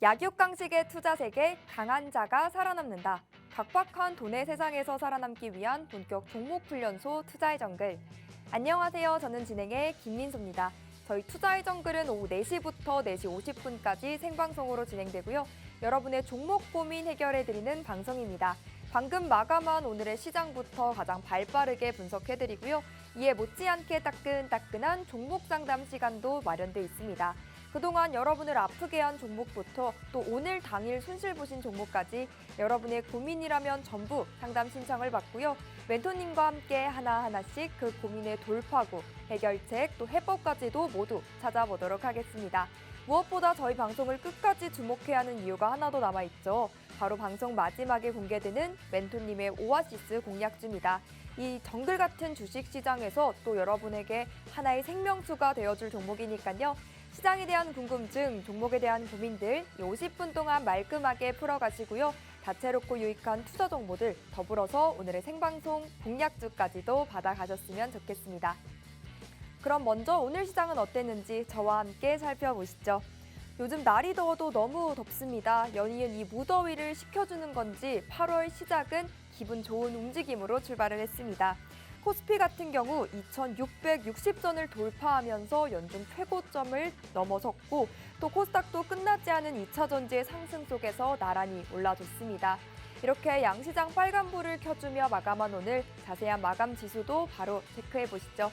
약육강식의 투자 세계, 강한 자가 살아남는다. 각박한 돈의 세상에서 살아남기 위한 본격 종목훈련소 투자의 정글. 안녕하세요. 저는 진행의 김민소입니다. 저희 투자의 정글은 오후 4시부터 4시 50분까지 생방송으로 진행되고요. 여러분의 종목 고민 해결해드리는 방송입니다. 방금 마감한 오늘의 시장부터 가장 발빠르게 분석해드리고요. 이에 못지않게 따끈따끈한 종목 상담 시간도 마련돼 있습니다. 그동안 여러분을 아프게 한 종목부터 또 오늘 당일 손실 보신 종목까지 여러분의 고민이라면 전부 상담 신청을 받고요. 멘토님과 함께 하나하나씩 그 고민의 돌파구, 해결책, 또 해법까지도 모두 찾아보도록 하겠습니다. 무엇보다 저희 방송을 끝까지 주목해야 하는 이유가 하나 더 남아있죠. 바로 방송 마지막에 공개되는 멘토님의 오아시스 공략주입니다. 이 정글 같은 주식시장에서 또 여러분에게 하나의 생명수가 되어줄 종목이니까요. 시장에 대한 궁금증, 종목에 대한 고민들 50분 동안 말끔하게 풀어가시고요. 다채롭고 유익한 투자 정보들 더불어서 오늘의 생방송 공략주까지도 받아가셨으면 좋겠습니다. 그럼 먼저 오늘 시장은 어땠는지 저와 함께 살펴보시죠. 요즘 날이 더워도 너무 덥습니다. 연이은 이 무더위를 식혀주는 건지 8월 시작은 기분 좋은 움직임으로 출발을 했습니다. 코스피 같은 경우 2660선을 돌파하면서 연중 최고점을 넘어섰고 또 코스닥도 끝나지 않은 2차 전지의 상승 속에서 나란히 올라줬습니다. 이렇게 양시장 빨간불을 켜주며 마감한 오늘 자세한 마감 지수도 바로 체크해 보시죠.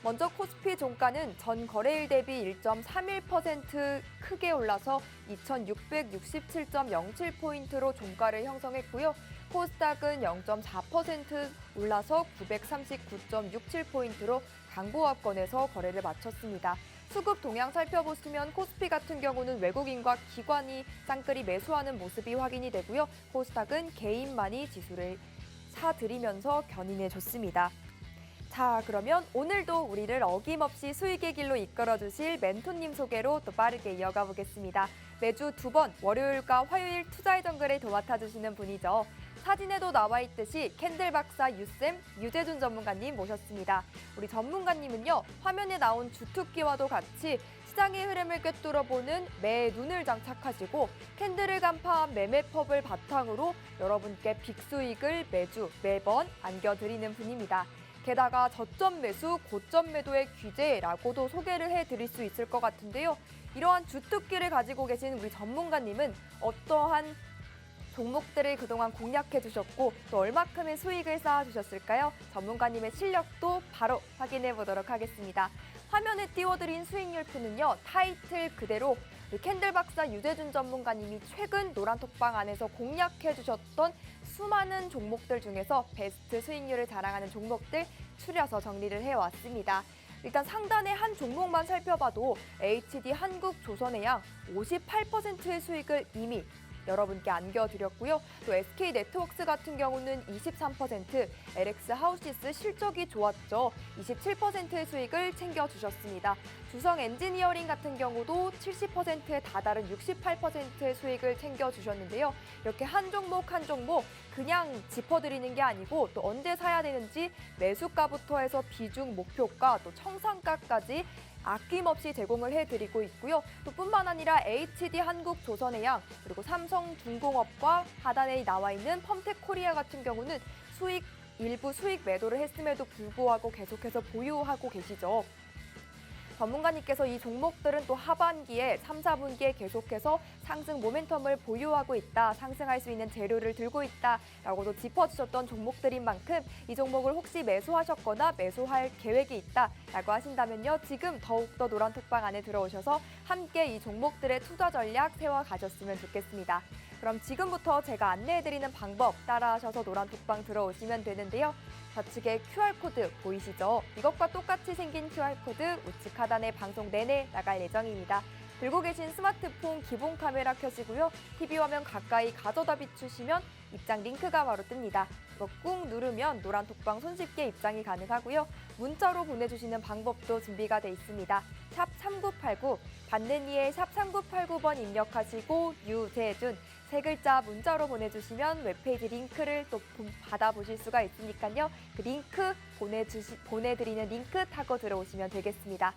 먼저 코스피 종가는 전 거래일 대비 1.31% 크게 올라서 2667.07포인트로 종가를 형성했고요. 코스닥은 0.4% 올라서 939.67포인트로 강보합권에서 거래를 마쳤습니다. 수급 동향 살펴보시면 코스피 같은 경우는 외국인과 기관이 쌍끌이 매수하는 모습이 확인이 되고요. 코스닥은 개인만이 지수를 사들이면서 견인해줬습니다. 자, 그러면 오늘도 우리를 어김없이 수익의 길로 이끌어주실 멘토님 소개로 또 빠르게 이어가 보겠습니다. 매주 2번 월요일과 화요일 투자의 정글을 도맡아주시는 분이죠. 사진에도 나와 있듯이 캔들 박사 유쌤 유재준 전문가님 모셨습니다. 우리 전문가님은요, 화면에 나온 주특기와도 같이 시장의 흐름을 꿰뚫어보는 매의 눈을 장착하시고 캔들을 간파한 매매법을 바탕으로 여러분께 빅수익을 매번 안겨드리는 분입니다. 게다가 저점 매수, 고점 매도의 귀재라고도 소개를 해드릴 수 있을 것 같은데요. 이러한 주특기를 가지고 계신 우리 전문가님은 어떠한 종목들을 그동안 공략해 주셨고 또 얼마큼의 수익을 쌓아 주셨을까요? 전문가님의 실력도 바로 확인해 보도록 하겠습니다. 화면에 띄워드린 수익률표는요, 타이틀 그대로 캔들 박사 유재준 전문가님이 최근 노란톡방 안에서 공략해 주셨던 수많은 종목들 중에서 베스트 수익률을 자랑하는 종목들 추려서 정리를 해왔습니다. 일단 상단의 한 종목만 살펴봐도 HD 한국조선해양 58%의 수익을 이미 여러분께 안겨드렸고요. 또 SK네트워크스 같은 경우는 23%, LX 하우시스 실적이 좋았죠. 27%의 수익을 챙겨주셨습니다. 주성 엔지니어링 같은 경우도 70%에 다다른 68%의 수익을 챙겨주셨는데요. 이렇게 한 종목 한 종목 그냥 짚어드리는 게 아니고 또 언제 사야 되는지 매수가부터 해서 비중 목표가 또 청산가까지 아낌없이 제공을 해드리고 있고요. 또 뿐만 아니라 HD 한국조선해양 그리고 삼성중공업과 하단에 나와 있는 펌텍코리아 같은 경우는 일부 수익 매도를 했음에도 불구하고 계속해서 보유하고 계시죠. 전문가님께서 이 종목들은 또 하반기에 3, 4분기에 계속해서 상승 모멘텀을 보유하고 있다, 상승할 수 있는 재료를 들고 있다라고도 짚어주셨던 종목들인 만큼 이 종목을 혹시 매수하셨거나 매수할 계획이 있다라고 하신다면요. 지금 더욱더 노란톡방 안에 들어오셔서 함께 이 종목들의 투자 전략 세워가셨으면 좋겠습니다. 그럼 지금부터 제가 안내해드리는 방법 따라하셔서 노란톡방 들어오시면 되는데요. 좌측에 QR코드 보이시죠? 이것과 똑같이 생긴 QR코드 우측 하단에 방송 내내 나갈 예정입니다. 들고 계신 스마트폰 기본 카메라 켜시고요. TV 화면 가까이 가져다 비추시면 입장 링크가 바로 뜹니다. 이거 꾹 누르면 노란톡방 손쉽게 입장이 가능하고요. 문자로 보내주시는 방법도 준비가 돼 있습니다. 샵 3989, 받는 이에 샵 3989번 입력하시고 유재준 세 글자 문자로 보내주시면 웹페이지 링크를 또 받아보실 수가 있으니까요. 그 링크 보내드리는 링크 타고 들어오시면 되겠습니다.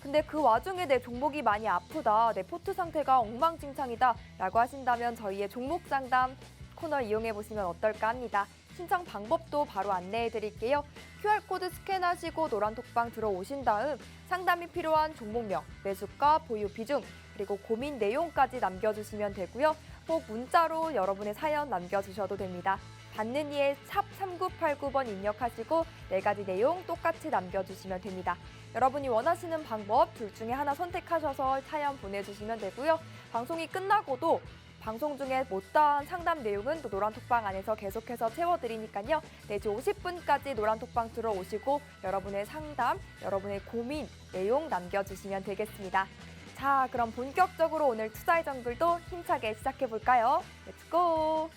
근데 그 와중에 내 종목이 많이 아프다, 내 포트 상태가 엉망진창이다 라고 하신다면 저희의 종목 상담 코너 이용해 보시면 어떨까 합니다. 신청 방법도 바로 안내해 드릴게요. QR코드 스캔하시고 노란톡방 들어오신 다음 상담이 필요한 종목명, 매수가, 보유 비중, 그리고 고민 내용까지 남겨주시면 되고요. 꼭 문자로 여러분의 사연 남겨주셔도 됩니다. 받는 이에 샵 3989번 입력하시고 4가지 내용 똑같이 남겨주시면 됩니다. 여러분이 원하시는 방법 둘 중에 하나 선택하셔서 사연 보내주시면 되고요. 방송이 끝나고도 방송 중에 못다한 상담 내용은 또 노란톡방 안에서 계속해서 채워드리니까요. 4시 50분까지 노란톡방 들어오시고 여러분의 상담, 여러분의 고민, 내용 남겨주시면 되겠습니다. 자, 그럼 본격적으로 오늘 투자의 정글도 힘차게 시작해볼까요? 렛츠고!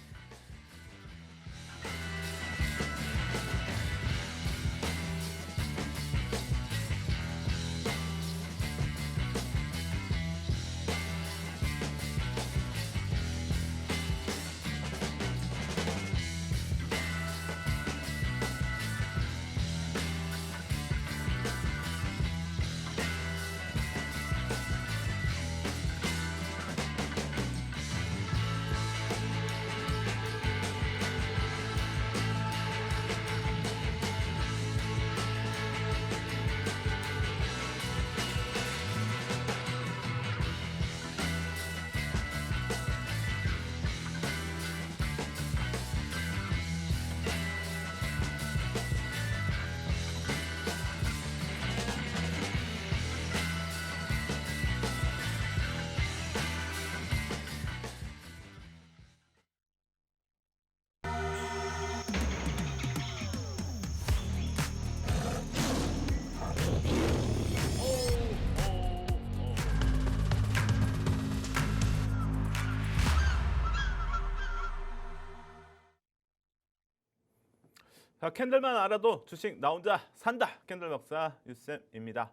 자, 캔들만 알아도 주식 나 혼자 산다. 캔들 박사 유쌤입니다.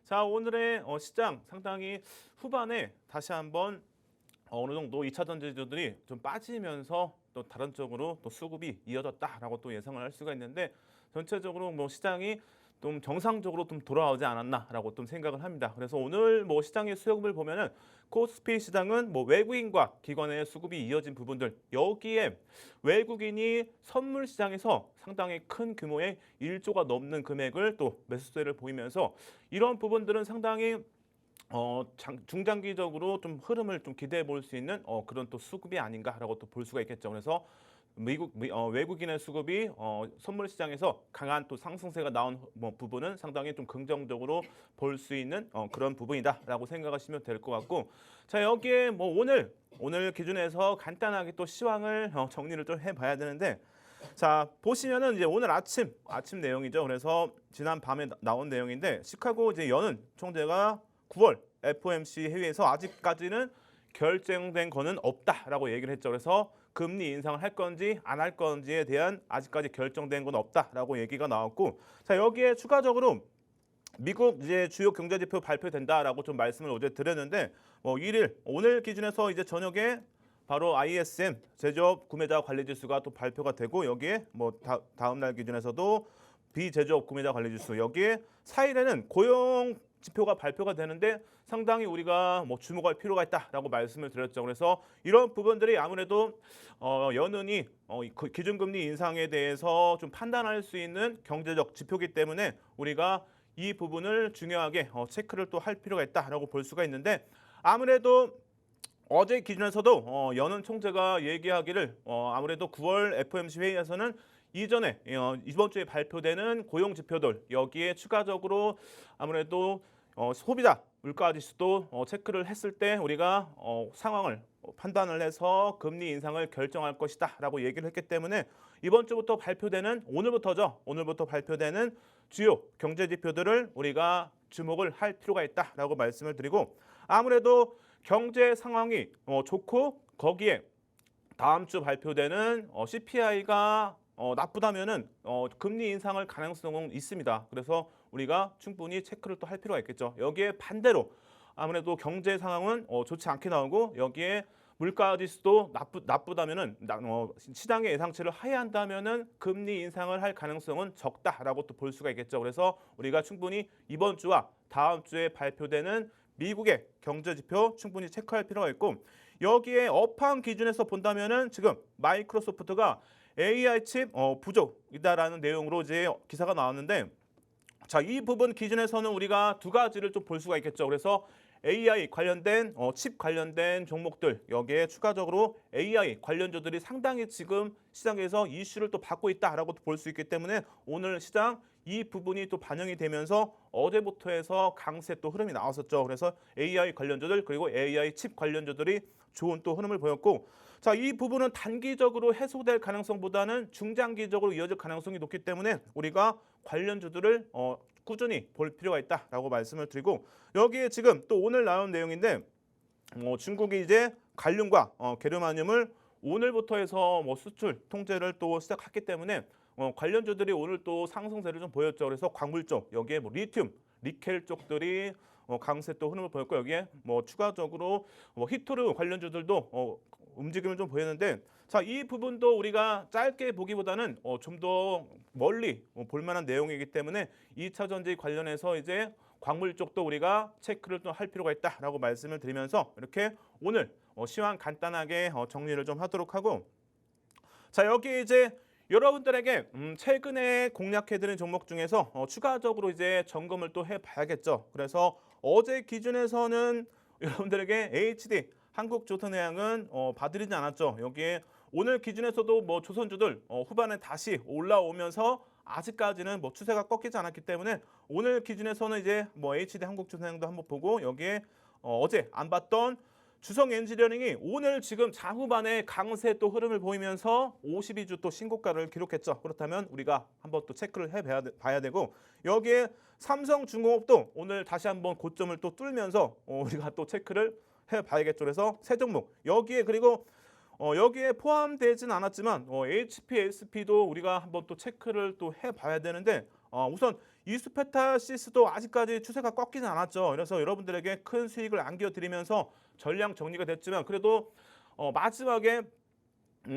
자, 오늘의 시장 상당히 후반에 다시 한번 어느 정도 2차 전지주들이 좀 빠지면서 또 다른 쪽으로 또 수급이 이어졌다라고 또 예상을 할 수가 있는데 전체적으로 뭐 시장이 좀 정상적으로 좀 돌아오지 않았나라고 좀 생각을 합니다. 그래서 오늘 뭐 시장의 수급을 보면은 코스피 시장은 뭐 외국인과 기관의 수급이 이어진 부분들, 여기에 외국인이 선물 시장에서 상당히 큰 규모의 1조가 넘는 금액을 또 매수세를 보이면서 이런 부분들은 상당히 중장기적으로 좀 흐름을 좀 기대해 볼 수 있는 그런 또 수급이 아닌가라고 또 볼 수가 있겠죠. 그래서 외국인의 수급이 선물 시장에서 강한 또 상승세가 나온 부분은 상당히 좀 긍정적으로 볼 수 있는 그런 부분이다라고 생각하시면 될 것 같고, 자, 여기에 뭐 오늘 기준에서 간단하게 또 시황을 정리를 좀 해봐야 되는데, 자, 보시면은 이제 오늘 아침 내용이죠. 그래서 지난 밤에 나온 내용인데 시카고 이제 여는 총재가 9월 FOMC 회의에서 아직까지는 결정된 거는 없다라고 얘기를 했죠. 그래서 금리 인상을 할 건지 안 할 건지에 대한 아직까지 결정된 건 없다라고 얘기가 나왔고, 자, 여기에 추가적으로 미국 이제 주요 경제 지표 발표된다라고 좀 말씀을 어제 드렸는데, 1일 오늘 기준에서 이제 저녁에 바로 ISM 제조업 구매자 관리 지수가 또 발표가 되고, 여기에 다음 날 기준에서도 비제조업 구매자 관리 지수, 여기에 4일에는 고용 지표가 발표가 되는데 상당히 우리가 주목할 필요가 있다라고 말씀을 드렸죠. 그래서 이런 부분들이 아무래도 연은이 기준금리 인상에 대해서 좀 판단할 수 있는 경제적 지표이기 때문에 우리가 이 부분을 중요하게 체크를 또 할 필요가 있다라고 볼 수가 있는데, 아무래도 어제 기준에서도 연은 총재가 얘기하기를 아무래도 9월 FOMC 회의에서는 이전에 이번 주에 발표되는 고용 지표들, 여기에 추가적으로 아무래도 소비자 물가 지수도 체크를 했을 때 우리가 상황을 판단을 해서 금리 인상을 결정할 것이다라고 얘기를 했기 때문에 이번 주부터 발표되는 오늘부터 발표되는 주요 경제 지표들을 우리가 주목을 할 필요가 있다라고 말씀을 드리고, 아무래도 경제 상황이 좋고 거기에 다음 주 발표되는 CPI가 나쁘다면은 금리 인상할 가능성은 있습니다. 그래서 우리가 충분히 체크를 또 할 필요가 있겠죠. 여기에 반대로 아무래도 경제 상황은 좋지 않게 나오고, 여기에 물가 지수도 나쁘다면은 시장의 예상치를 하회한다면은 금리 인상을 할 가능성은 적다라고 또 볼 수가 있겠죠. 그래서 우리가 충분히 이번 주와 다음 주에 발표되는 미국의 경제 지표 충분히 체크할 필요가 있고 여기에 업황 기준에서 본다면은 지금 마이크로소프트가 AI 칩 부족이다라는 내용으로 이제 기사가 나왔는데 자, 이 부분 기준에서는 우리가 두 가지를 좀 볼 수가 있겠죠. 그래서 AI 관련된 칩 관련된 종목들 여기에 추가적으로 AI 관련주들이 상당히 지금 시장에서 이슈를 또 받고 있다라고 볼 수 있기 때문에 오늘 시장 이 부분이 또 반영이 되면서 어제부터 해서 강세 또 흐름이 나왔었죠. 그래서 AI 관련주들 그리고 AI 칩 관련주들이 좋은 또 흐름을 보였고 자, 이 부분은 단기적으로 해소될 가능성보다는 중장기적으로 이어질 가능성이 높기 때문에 우리가 관련주들을 꾸준히 볼 필요가 있다라고 말씀을 드리고 여기에 지금 또 오늘 나온 내용인데 중국이 이제 갈륨과 게르마늄을 오늘부터 해서 수출 통제를 또 시작했기 때문에 관련주들이 오늘 또 상승세를 좀 보였죠. 그래서 광물 쪽 여기에 리튬, 니켈 쪽들이 강세 또 흐름을 보였고 여기에 추가적으로 히토르 관련주들도 움직임을 좀 보였는데 자, 이 부분도 우리가 짧게 보기보다는 좀 더 멀리 볼 만한 내용이기 때문에 2차 전지 관련해서 이제 광물 쪽도 우리가 체크를 또 할 필요가 있다라고 말씀을 드리면서 이렇게 오늘 시황 간단하게 정리를 좀 하도록 하고 자, 여기 이제 여러분들에게 최근에 공략해드린 종목 중에서 추가적으로 이제 점검을 또 해봐야겠죠. 그래서 어제 기준에서는 여러분들에게 HD 한국조선해양은 봐드리지 않았죠. 여기에 오늘 기준에서도 조선주들 후반에 다시 올라오면서 아직까지는 추세가 꺾이지 않았기 때문에 오늘 기준에서는 이제 HD 한국조선해양도 한번 보고 여기에 어제 안 봤던 주성 엔지니어링이 오늘 지금 장후반에 강세 또 흐름을 보이면서 52주 또 신고가를 기록했죠. 그렇다면 우리가 한번 또 체크를 해봐야 되고 여기에 삼성중공업도 오늘 다시 한번 고점을 또 뚫면서 우리가 또 체크를 해봐야겠죠. 그래서 세 종목 여기에 그리고 여기에 포함되진 않았지만 HPSP도 우리가 한번 또 체크를 또 해봐야 되는데 우선 이수페타시스도 아직까지 추세가 꺾이지 않았죠. 그래서 여러분들에게 큰 수익을 안겨드리면서 전량 정리가 됐지만 그래도 마지막에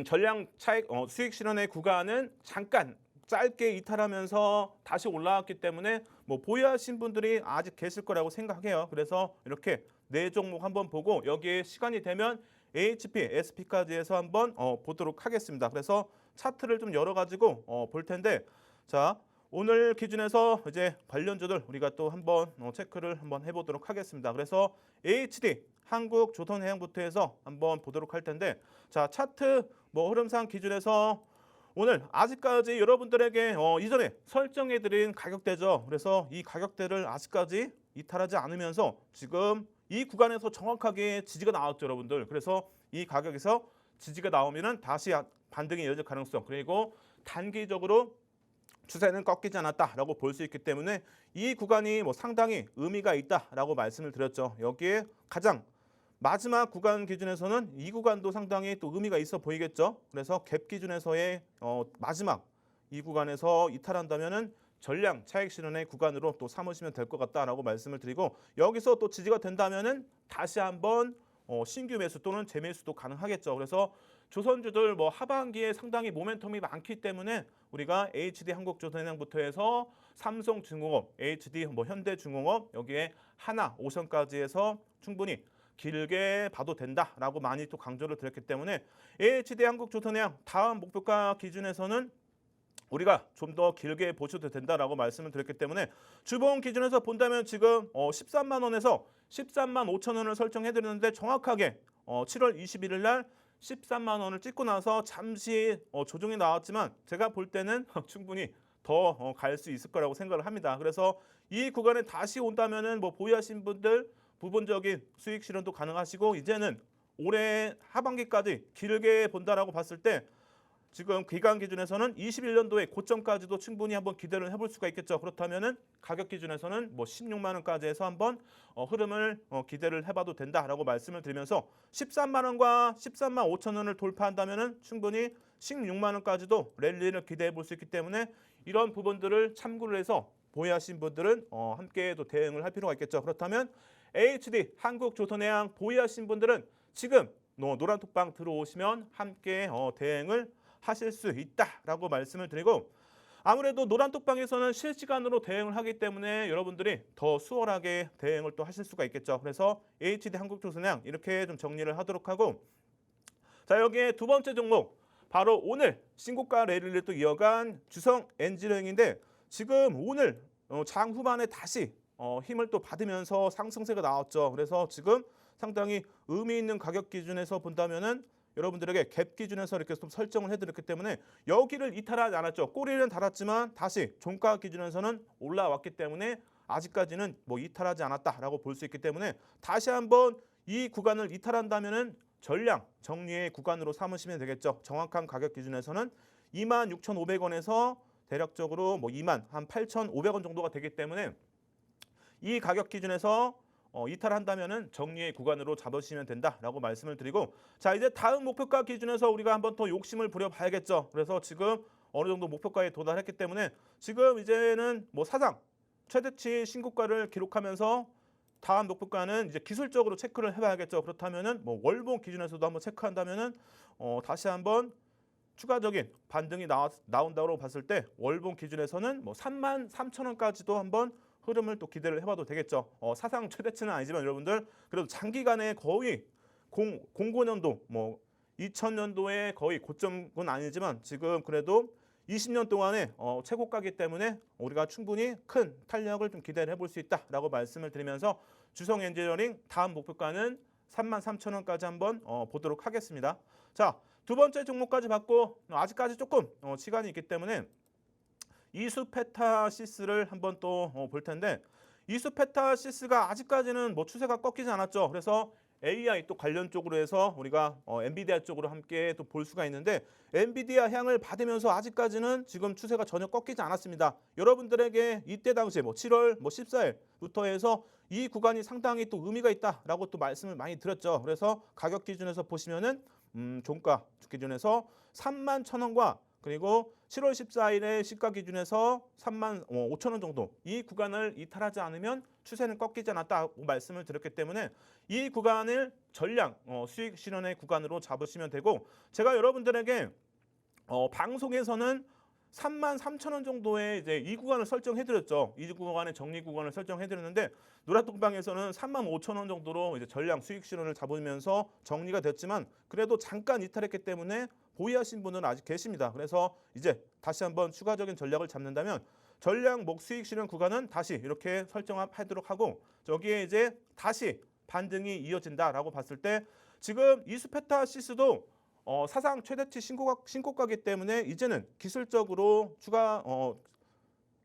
전량 차익 수익 실현의 구간은 잠깐 짧게 이탈하면서 다시 올라왔기 때문에 보유하신 분들이 아직 계실 거라고 생각해요. 그래서 이렇게 네 종목 한번 보고 여기에 시간이 되면 HP, SP까지 해서 한번 보도록 하겠습니다. 그래서 차트를 좀 열어가지고 볼 텐데 자, 오늘 기준에서 이제 관련주들 우리가 또 한번 체크를 한번 해보도록 하겠습니다. 그래서 HD 한국조선해양부터 해서 한번 보도록 할 텐데 자, 차트 흐름상 기준에서 오늘 아직까지 여러분들에게 이전에 설정해드린 가격대죠. 그래서 이 가격대를 아직까지 이탈하지 않으면서 지금 이 구간에서 정확하게 지지가 나왔죠, 여러분들. 그래서 이 가격에서 지지가 나오면은 다시 반등이 이어질 가능성 그리고 단기적으로 추세는 꺾이지 않았다라고 볼 수 있기 때문에 이 구간이 상당히 의미가 있다라고 말씀을 드렸죠. 여기에 가장 마지막 구간 기준에서는 이 구간도 상당히 또 의미가 있어 보이겠죠. 그래서 갭 기준에서의 마지막 이 구간에서 이탈한다면은 전량 차익 실현의 구간으로 또 삼으시면 될 것 같다라고 말씀을 드리고 여기서 또 지지가 된다면은 다시 한번 신규 매수 또는 재매수도 가능하겠죠. 그래서 조선주들 하반기에 상당히 모멘텀이 많기 때문에 우리가 HD 한국조선해양부터 해서 삼성중공업, HD 현대중공업 여기에 하나오션까지 해서 충분히 길게 봐도 된다라고 많이 또 강조를 드렸기 때문에 HD 한국조선해양 다음 목표가 기준에서는 우리가 좀 더 길게 보셔도 된다라고 말씀을 드렸기 때문에 주봉 기준에서 본다면 지금 13만 원에서 13만 5천 원을 설정해드렸는데 정확하게 7월 21일 날 13만 원을 찍고 나서 잠시 조정이 나왔지만 제가 볼 때는 충분히 더 갈 수 있을 거라고 생각을 합니다. 그래서 이 구간에 다시 온다면은 보유하신 분들 부분적인 수익 실현도 가능하시고 이제는 올해 하반기까지 길게 본다라고 봤을 때 지금 기간 기준에서는 21년도에 고점까지도 충분히 한번 기대를 해볼 수가 있겠죠. 그렇다면은 가격 기준에서는 16만 원까지 해서 한번 흐름을 기대를 해봐도 된다라고 말씀을 드리면서 13만 원과 13만 5천 원을 돌파한다면은 충분히 16만 원까지도 랠리를 기대해 볼 수 있기 때문에 이런 부분들을 참고를 해서 보유하신 분들은 함께 또 대응을 할 필요가 있겠죠. 그렇다면 HD 한국조선해양 보유하신 분들은 지금 노란 톡방 들어오시면 함께 대응을 하실 수 있다라고 말씀을 드리고, 아무래도 노란 톡방에서는 실시간으로 대응을 하기 때문에 여러분들이 더 수월하게 대응을 또 하실 수가 있겠죠. 그래서 HD 한국조선양 이렇게 좀 정리를 하도록 하고, 자, 여기에 두 번째 종목 바로 오늘 신고가 랠리를 또 이어간 주성 엔지니어링인데, 지금 오늘 장 후반에 다시 힘을 또 받으면서 상승세가 나왔죠. 그래서 지금 상당히 의미 있는 가격 기준에서 본다면은 여러분들에게 갭 기준에서 이렇게 좀 설정을 해드렸기 때문에 여기를 이탈하지 않았죠. 꼬리는 달았지만 다시 종가 기준에서는 올라왔기 때문에 아직까지는 뭐 이탈하지 않았다라고 볼 수 있기 때문에, 다시 한번 이 구간을 이탈한다면은 전량 정리의 구간으로 삼으시면 되겠죠. 정확한 가격 기준에서는 26,500원에서 대략적으로 뭐 28,500원 정도가 되기 때문에 이 가격 기준에서 이탈한다면은 정리의 구간으로 잡으시면 된다라고 말씀을 드리고, 자, 이제 다음 목표가 기준에서 우리가 한번 더 욕심을 부려봐야겠죠. 그래서 지금 어느 정도 목표가에 도달했기 때문에 지금 이제는 뭐 사상 최대치 신고가를 기록하면서 다음 목표가는 이제 기술적으로 체크를 해봐야겠죠. 그렇다면은 뭐 월봉 기준에서도 한번 체크한다면은 다시 한번 추가적인 반등이 나온다고 봤을 때 월봉 기준에서는 뭐 33,000원까지도 한번 흐름을 또 기대를 해봐도 되겠죠. 사상 최대치는 아니지만 여러분들 그래도 장기간에 거의 09년도 뭐 2000년도에 거의 고점은 아니지만 지금 그래도 20년 동안의 최고가기 때문에 우리가 충분히 큰 탄력을 좀 기대를 해볼 수 있다라고 말씀을 드리면서 주성 엔지니어링 다음 목표가는 33,000원까지 한번 보도록 하겠습니다. 자, 두 번째 종목까지 받고 아직까지 조금 시간이 있기 때문에 이수페타시스를 한번 또 볼 텐데, 이수페타시스가 아직까지는 뭐 추세가 꺾이지 않았죠. 그래서 AI 또 관련 쪽으로 해서 우리가 엔비디아 쪽으로 함께 또 볼 수가 있는데, 엔비디아 향을 받으면서 아직까지는 지금 추세가 전혀 꺾이지 않았습니다. 여러분들에게 이때 당시에 뭐 7월 14일부터 해서 이 구간이 상당히 또 의미가 있다라고 또 말씀을 많이 드렸죠. 그래서 가격 기준에서 보시면은 종가 기준에서 31,000원과 그리고 7월 14일의 시가 기준에서 35,000원 정도, 이 구간을 이탈하지 않으면 추세는 꺾이지 않았다고 말씀을 드렸기 때문에 이 구간을 전량 수익 실현의 구간으로 잡으시면 되고, 제가 여러분들에게 방송에서는 33,000원 정도의 이제 이 구간을 설정해드렸죠. 이 구간의 정리 구간을 설정해드렸는데 노란톡방에서는 35,000원 정도로 이제 전량 수익 실현을 잡으면서 정리가 됐지만 그래도 잠깐 이탈했기 때문에 보유하신 분은 아직 계십니다. 그래서 이제 다시 한번 추가적인 전략을 잡는다면 전량 목 수익 실현 구간은 다시 이렇게 설정하도록 하고, 저기에 이제 다시 반등이 이어진다라고 봤을 때 지금 이수페타시스도 사상 최대치 신고가기 때문에 이제는 기술적으로 추가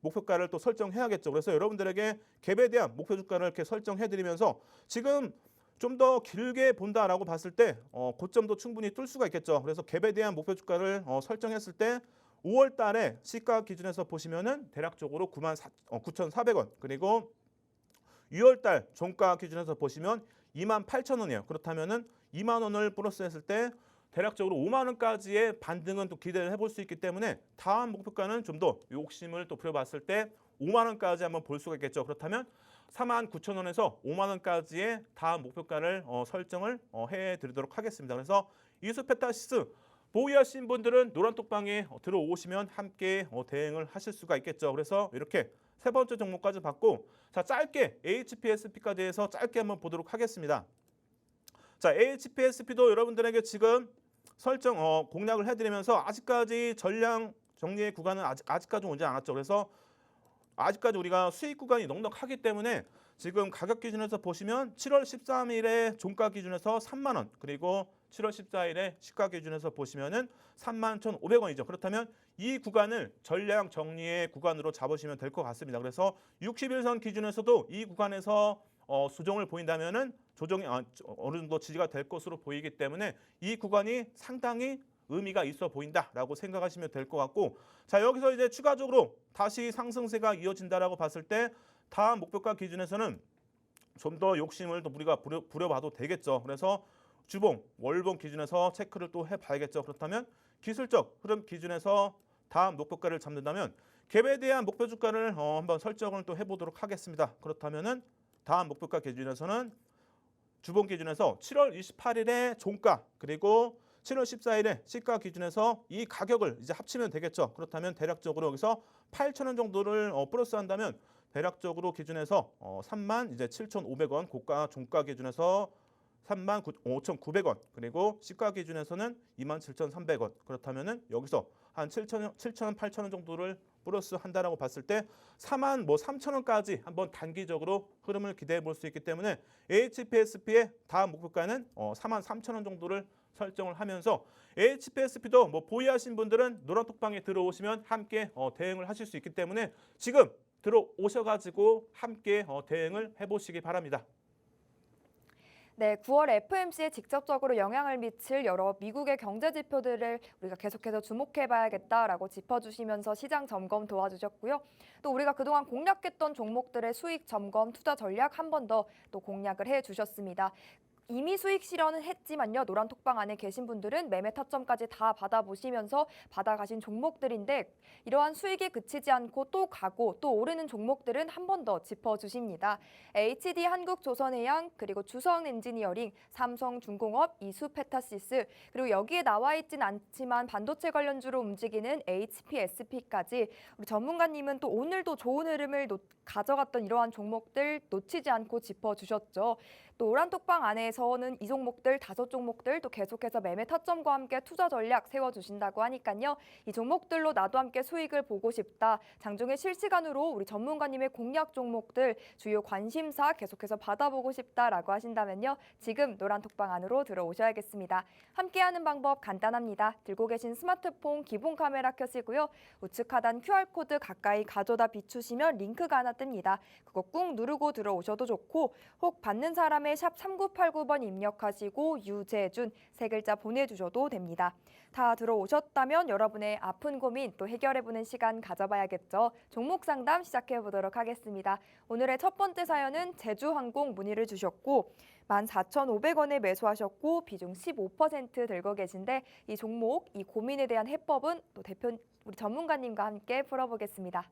목표가를 또 설정해야겠죠. 그래서 여러분들에게 갭에 대한 목표 주가를 이렇게 설정해드리면서 지금 좀 더 길게 본다라고 봤을 때 고점도 충분히 뚫을 수가 있겠죠. 그래서 갭에 대한 목표 주가를 설정했을 때 5월 달에 시가 기준에서 보시면은 대략적으로 99,400원, 그리고 6월 달 종가 기준에서 보시면 28,000원이에요. 그렇다면은 2만 원을 플러스했을 때 대략적으로 5만 원까지의 반등은 또 기대를 해볼 수 있기 때문에 다음 목표가는 좀 더 욕심을 또 부려봤을 때 5만 원까지 한번 볼 수가 있겠죠. 그렇다면 49,000원에서 5만 원까지의 다음 목표가를 설정을 해드리도록 하겠습니다. 그래서 이수페타시스 보유하신 분들은 노란톡방에 들어오시면 함께 대응을 하실 수가 있겠죠. 그래서 이렇게 세 번째 종목까지 받고, 자, 짧게 HPSP까지 해서 짧게 한번 보도록 하겠습니다. 자, HPSP도 여러분들에게 지금 설정 공략을 해드리면서 아직까지 전량 정리의 구간은 아직까지 오지 않았죠. 그래서 아직까지 우리가 수익 구간이 넉넉하기 때문에 지금 가격 기준에서 보시면 7월 13일에 종가 기준에서 3만 원, 그리고 7월 14일에 시가 기준에서 보시면은 31,500원이죠. 그렇다면 이 구간을 전량 정리의 구간으로 잡으시면 될 것 같습니다. 그래서 60일선 기준에서도 이 구간에서 수정을 보인다면은 조정이 어느 정도 지지가 될 것으로 보이기 때문에 이 구간이 상당히 의미가 있어 보인다라고 생각하시면 될 것 같고, 자, 여기서 이제 추가적으로 다시 상승세가 이어진다라고 봤을 때 다음 목표가 기준에서는 좀 더 욕심을 또 우리가 부려봐도 되겠죠. 그래서 주봉, 월봉 기준에서 체크를 또 해봐야겠죠. 그렇다면 기술적 흐름 기준에서 다음 목표가를 잡는다면 갭에 대한 목표 주가를 한번 설정을 또 해보도록 하겠습니다. 그렇다면은 다음 목표가 기준에서는 두 번 기준에서 7월 28일에 종가 그리고 7월 14일에 시가 기준에서 이 가격을 이제 합치면 되겠죠. 그렇다면 대략적으로 여기서 8,000원 정도를 플러스한다면 대략적으로 기준에서 3만 이제 7,500원 고가 종가 기준에서 3만 5,900원 그리고 시가 기준에서는 27,300원 그렇다면은 여기서 한 7,000원, 8,000원 정도를 플러스 한다라고 봤을 때 4만 3,000원까지 한번 단기적으로 흐름을 기대해 볼 수 있기 때문에 HPSP의 다음 목표가는 4만 3,000원 정도를 설정을 하면서 HPSP도 보유하신 분들은 노란톡방에 들어오시면 함께 대응을 하실 수 있기 때문에 지금 들어오셔가지고 함께 대응을 해보시기 바랍니다. 네, 9월 FMC에 직접적으로 영향을 미칠 여러 미국의 경제 지표들을 우리가 계속해서 주목해봐야겠다라고 짚어주시면서 시장 점검 도와주셨고요. 또 우리가 그동안 공략했던 종목들의 수익 점검, 투자 전략 한 번 더 또 공략을 해주셨습니다. 이미 수익 실현은 했지만요. 노란톡방 안에 계신 분들은 매매 타점까지 다 받아보시면서 받아가신 종목들인데 이러한 수익에 그치지 않고 또 가고 또 오르는 종목들은 한 번 더 짚어주십니다. HD 한국조선해양 그리고 주성 엔지니어링, 삼성중공업, 이수페타시스 그리고 여기에 나와 있진 않지만 반도체 관련주로 움직이는 HPSP까지 우리 전문가님은 또 오늘도 좋은 흐름을 가져갔던 이러한 종목들 놓치지 않고 짚어주셨죠. 또 노란톡방 안에서는 이 종목들 5종목들 또 계속해서 매매 타점과 함께 투자 전략 세워주신다고 하니까요. 이 종목들로 나도 함께 수익을 보고 싶다. 장중에 실시간으로 우리 전문가님의 공략 종목들 주요 관심사 계속해서 받아보고 싶다라고 하신다면요. 지금 노란톡방 안으로 들어오셔야겠습니다. 함께하는 방법 간단합니다. 들고 계신 스마트폰 기본 카메라 켜시고요. 우측 하단 QR코드 가까이 가져다 비추시면 링크가 하나 뜹니다. 그거 꾹 누르고 들어오셔도 좋고 혹 받는 사람의 샵 3989번 입력하시고 유재준 세 글자 보내주셔도 됩니다. 다 들어오셨다면 여러분의 아픈 고민 또 해결해보는 시간 가져봐야겠죠. 종목 상담 시작해보도록 하겠습니다. 오늘의 첫 번째 사연은 제주항공 문의를 주셨고 14,500원에 매수하셨고 비중 15% 들고 계신데 이 종목, 이 고민에 대한 해법은 또 대표 우리 전문가님과 함께 풀어보겠습니다.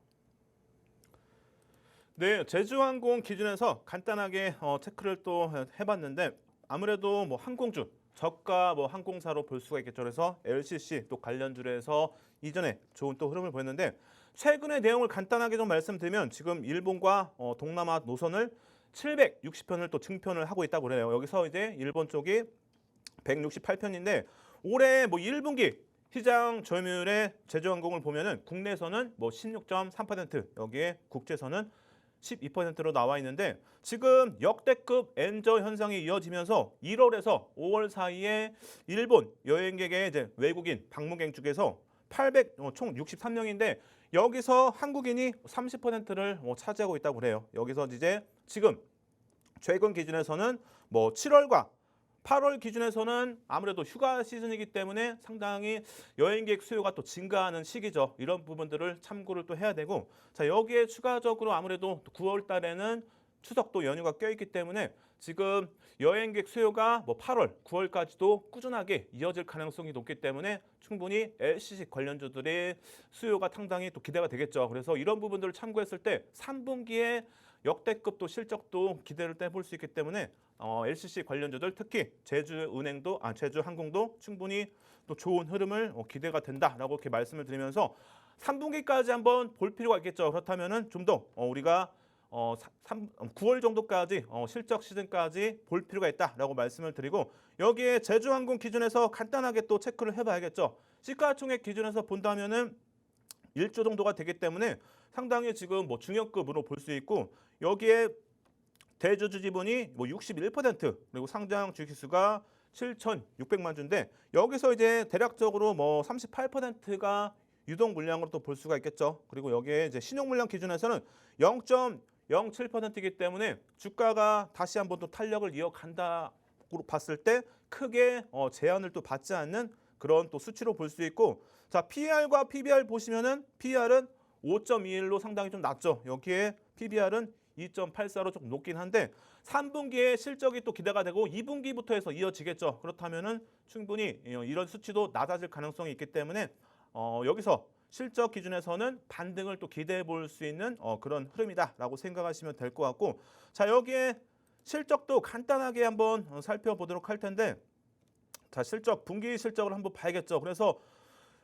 네, 제주항공 기준에서 간단하게 체크를 또 해봤는데 아무래도 항공주 저가 항공사로 볼 수가 있겠죠. 그래서 LCC 또 관련주에서 이전에 좋은 또 흐름을 보였는데 최근의 내용을 간단하게 좀 말씀드리면 지금 일본과 동남아 노선을 760편을 또 증편을 하고 있다고 그래요. 여기서 이제 일본 쪽이 168편인데 올해 1분기 시장 점유율의 제주항공을 보면은 국내선은 16.3%, 여기에 국제선은 12%로 나와 있는데 지금 역대급 엔저 현상이 이어지면서 1월에서 5월 사이에 일본 여행객의 이제 외국인 방문객 중에서 총 63명인데 여기서 한국인이 30%를 차지하고 있다고 그래요. 여기서 이제 지금 최근 기준에서는 7월과 8월 기준에서는 아무래도 휴가 시즌이기 때문에 상당히 여행객 수요가 또 증가하는 시기죠. 이런 부분들을 참고를 또 해야 되고 자 여기에 추가적으로 아무래도 9월 달에는 추석도 연휴가 껴있기 때문에 지금 여행객 수요가 8월, 9월까지도 꾸준하게 이어질 가능성이 높기 때문에 충분히 LCC 관련주들의 수요가 상당히 또 기대가 되겠죠. 그래서 이런 부분들을 참고했을 때 3분기에 역대급 또 실적도 기대를 해볼 수 있기 때문에 LCC 관련주들 특히 제주항공도 충분히 또 좋은 흐름을 기대가 된다라고 이렇게 말씀을 드리면서 3분기까지 한번 볼 필요가 있겠죠. 그렇다면은 좀 더 우리가 9월 정도까지 실적 시즌까지 볼 필요가 있다라고 말씀을 드리고 여기에 제주항공 기준에서 간단하게 또 체크를 해봐야겠죠. 시가총액 기준에서 본다면은 1조 정도가 되기 때문에 상당히 지금 중역급으로 볼 수 있고 여기에 대주주 지분이 61% 그리고 상장 주식수가 7,600만 주인데 여기서 이제 대략적으로 38%가 유동 물량으로 또 볼 수가 있겠죠. 그리고 여기에 이제 신용 물량 기준에서는 0.07%이기 때문에 주가가 다시 한번 또 탄력을 이어간다고 봤을 때 크게 제한을 또 받지 않는 그런 또 수치로 볼 수 있고 자 PER과 PBR 보시면은 PER은 5.21로 상당히 좀 낮죠. 여기에 PBR은 2.84로 조금 높긴 한데 3분기에 실적이 또 기대가 되고 2분기부터 해서 이어지겠죠. 그렇다면은 충분히 이런 수치도 낮아질 가능성이 있기 때문에 여기서 실적 기준에서는 반등을 또 기대해 볼 수 있는 그런 흐름이다라고 생각하시면 될 것 같고 자 여기에 실적도 간단하게 한번 살펴보도록 할 텐데, 자, 실적, 분기 실적을 한번 봐야겠죠. 그래서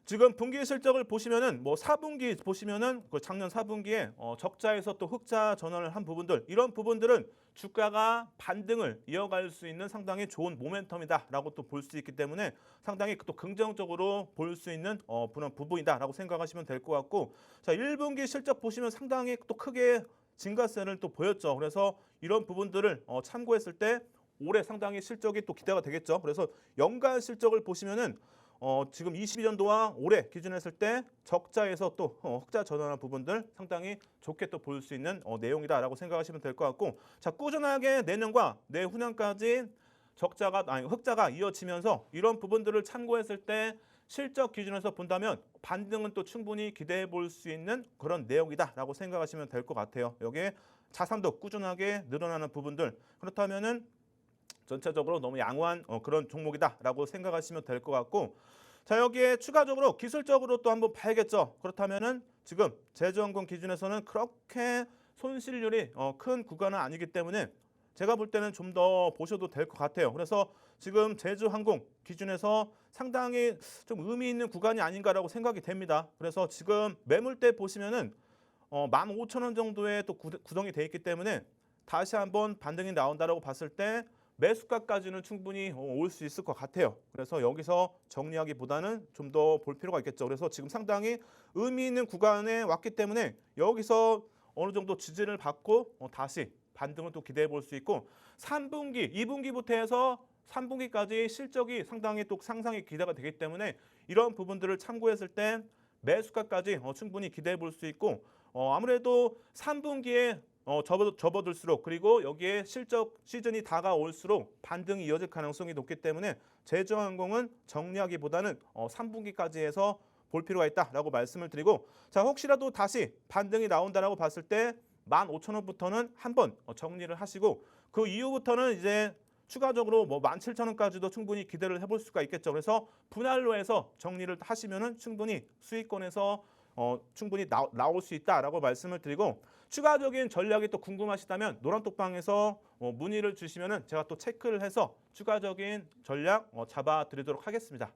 지금 분기 실적을 보시면은 뭐 4분기 보시면은 그 작년 4분기에 적자에서 또 흑자 전환을 한 부분들, 이런 부분들은 주가가 반등을 이어갈 수 있는 상당히 좋은 모멘텀이다라고 또 볼 수 있기 때문에 상당히 또 긍정적으로 볼 수 있는 그런 부분이다라고 생각하시면 될 것 같고, 자, 1분기 실적 보시면 상당히 또 크게 증가세를 또 보였죠. 그래서 이런 부분들을 참고했을 때 올해 상당히 실적이 또 기대가 되겠죠. 그래서 연간 실적을 보시면은 지금 22년도와 올해 기준했을 때 적자에서 또 흑자 전환한 부분들 상당히 좋게 또 볼 수 있는 내용이다라고 생각하시면 될 것 같고, 자, 꾸준하게 내년과 내후년까지 흑자가 이어지면서 이런 부분들을 참고했을 때 실적 기준에서 본다면 반등은 또 충분히 기대해 볼 수 있는 그런 내용이다라고 생각하시면 될 것 같아요. 여기에 자산도 꾸준하게 늘어나는 부분들, 그렇다면은 전체적으로 너무 양호한 그런 종목이다라고 생각하시면 될 것 같고, 자, 여기에 추가적으로 기술적으로 또 한번 봐야겠죠. 그렇다면은 지금 제주항공 기준에서는 그렇게 손실률이 큰 구간은 아니기 때문에 제가 볼 때는 좀 더 보셔도 될 것 같아요. 그래서 지금 제주항공 기준에서 상당히 좀 의미 있는 구간이 아닌가라고 생각이 됩니다. 그래서 지금 매물대 보시면은 15,000원 정도에 또 구성이 돼 있기 때문에 다시 한번 반등이 나온다라고 봤을 때 매수가까지는 충분히 올 수 있을 것 같아요. 그래서 여기서 정리하기보다는 좀 더 볼 필요가 있겠죠. 그래서 지금 상당히 의미 있는 구간에 왔기 때문에 여기서 어느 정도 지지를 받고 다시 반등을 또 기대해 볼 수 있고, 3분기, 2분기부터 해서 3분기까지 실적이 상당히 또 상상이 기대가 되기 때문에 이런 부분들을 참고했을 때 매수가까지 충분히 기대해 볼 수 있고, 아무래도 3분기에 접어들수록, 그리고 여기에 실적 시즌이 다가올수록 반등이 이어질 가능성이 높기 때문에 제주항공은 정리하기보다는 3분기까지 해서 볼 필요가 있다라고 말씀을 드리고, 자, 혹시라도 다시 반등이 나온다라고 봤을 때 15,000원부터는 한번 정리를 하시고, 그 이후부터는 이제 추가적으로 뭐 17,000원까지도 충분히 기대를 해볼 수가 있겠죠. 그래서 분할로 해서 정리를 하시면은 충분히 수익권에서 충분히 나올 수 있다라고 말씀을 드리고, 추가적인 전략이 또 궁금하시다면 노란톡방에서 문의를 주시면은 제가 또 체크를 해서 추가적인 전략 잡아드리도록 하겠습니다.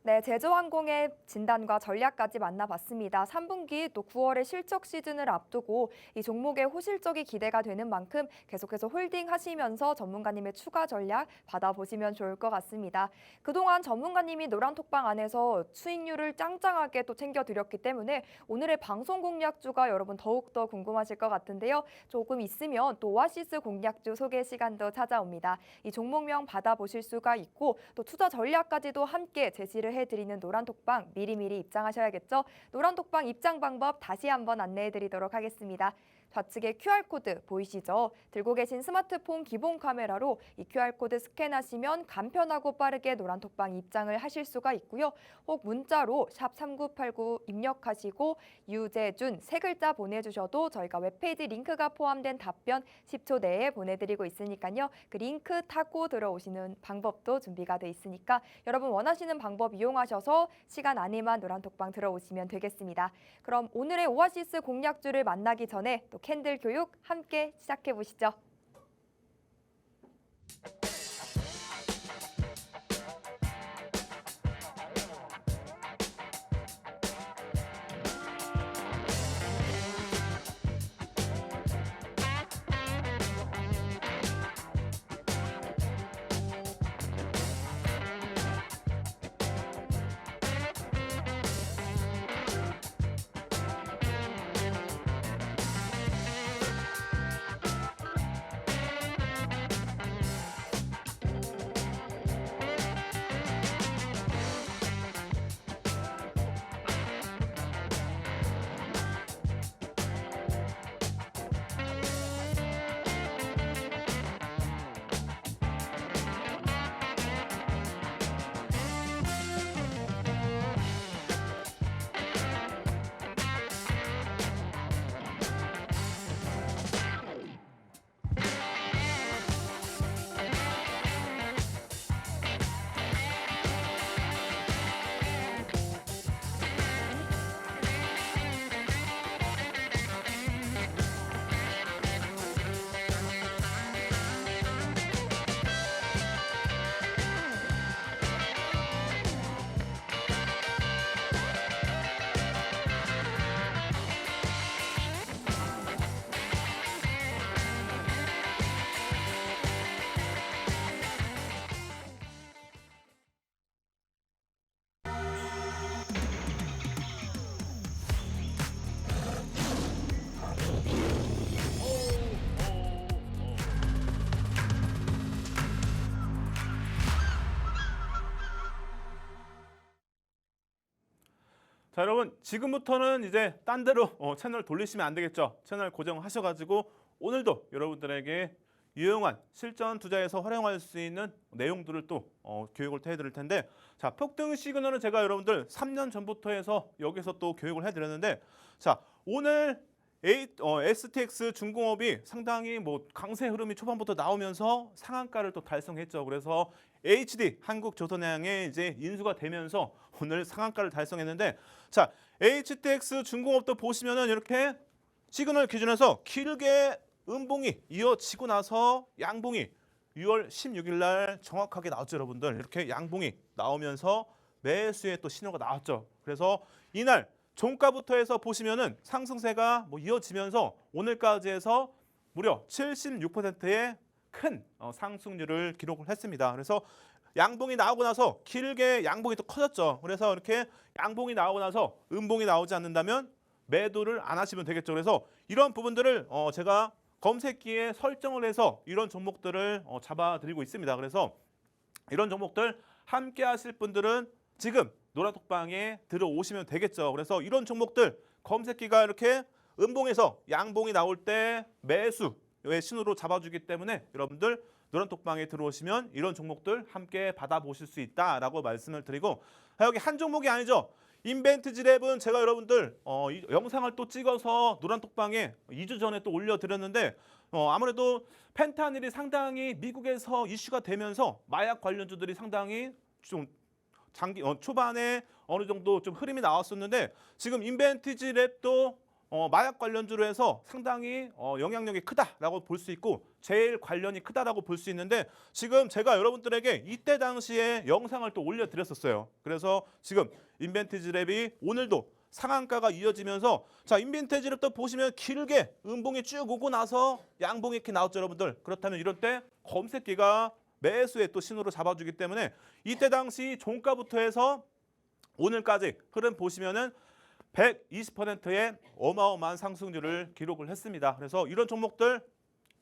네, 제주항공의 진단과 전략까지 만나봤습니다. 3분기 또 9월의 실적 시즌을 앞두고 이 종목의 호실적이 기대가 되는 만큼 계속해서 홀딩하시면서 전문가님의 추가 전략 받아보시면 좋을 것 같습니다. 그동안 전문가님이 노란톡방 안에서 수익률을 짱짱하게 또 챙겨드렸기 때문에 오늘의 방송 공략주가 여러분 더욱더 궁금하실 것 같은데요. 조금 있으면 또 오아시스 공략주 소개 시간도 찾아옵니다. 이 종목명 받아보실 수가 있고 또 투자 전략까지도 함께 제시를 해드리는 노란톡방 미리미리 입장하셔야겠죠. 노란톡방 입장 방법 다시 한번 안내해드리도록 하겠습니다. 좌측에 QR코드 보이시죠? 들고 계신 스마트폰 기본 카메라로 이 QR코드 스캔하시면 간편하고 빠르게 노란톡방 입장을 하실 수가 있고요. 혹 문자로 샵 3989 입력하시고 유재준 세 글자 보내주셔도 저희가 웹페이지 링크가 포함된 답변 10초 내에 보내드리고 있으니까요. 그 링크 타고 들어오시는 방법도 준비가 돼 있으니까 여러분 원하시는 방법 이용하셔서 시간 안에만 노란톡방 들어오시면 되겠습니다. 그럼 오늘의 오아시스 공략주를 만나기 전에 또 캔들 교육 함께 시작해 보시죠. 자, 여러분 지금부터는 이제 딴 데로 채널 돌리시면 안 되겠죠. 채널 고정하셔가지고 오늘도 여러분들에게 유용한 실전 투자에서 활용할 수 있는 내용들을 또 교육을 해드릴 텐데, 자, 폭등 시그널은 제가 여러분들 3년 전부터 해서 여기서 또 교육을 해드렸는데, 자, 오늘 STX 중공업이 상당히 뭐 강세 흐름이 초반부터 나오면서 상한가를 또 달성했죠. 그래서 HD 한국조선해양에 이제 인수가 되면서 오늘 상한가를 달성했는데, 자, HTX 중공업도 보시면은 이렇게 시그널 기준에서 길게 음봉이 이어지고 나서 양봉이 6월 16일 날 정확하게 나왔죠, 여러분들. 이렇게 양봉이 나오면서 매수의 또 신호가 나왔죠. 그래서 이날 종가부터 해서 보시면은 상승세가 뭐 이어지면서 오늘까지 해서 무려 76%의 큰 상승률을 기록을 했습니다. 그래서 양봉이 나오고 나서 길게 양봉이 또 커졌죠. 그래서 이렇게 양봉이 나오고 나서 음봉이 나오지 않는다면 매도를 안 하시면 되겠죠. 그래서 이런 부분들을 제가 검색기에 설정을 해서 이런 종목들을 잡아드리고 있습니다. 그래서 이런 종목들 함께 하실 분들은 지금 노란톡방에 들어오시면 되겠죠. 그래서 이런 종목들 검색기가 이렇게 음봉에서 양봉이 나올 때 매수의 신호로 잡아주기 때문에 여러분들 노란톡방에 들어오시면 이런 종목들 함께 받아보실 수 있다라고 말씀을 드리고, 여기 한 종목이 아니죠. 인벤트지랩은 제가 여러분들 이 영상을 또 찍어서 노란톡방에 2주 전에 또 올려드렸는데, 아무래도 펜타닐이 상당히 미국에서 이슈가 되면서 마약 관련주들이 상당히 좀 초반에 어느 정도 좀 흐름이 나왔었는데, 지금 인벤트지랩도 마약 관련주로 해서 상당히 영향력이 크다라고 볼 수 있고 제일 관련이 크다라고 볼 수 있는데, 지금 제가 여러분들에게 이때 당시에 영상을 또 올려드렸었어요. 그래서 지금 인벤트지랩이 오늘도 상한가가 이어지면서, 자, 인벤트지랩도 보시면 길게 음봉이 쭉 오고 나서 양봉이 이렇게 나왔죠, 여러분들. 그렇다면 이럴 때 검색기가 매수의 또 신호로 잡아주기 때문에 이때 당시 종가부터 해서 오늘까지 흐름 보시면은 120%의 어마어마한 상승률을 기록을 했습니다. 그래서 이런 종목들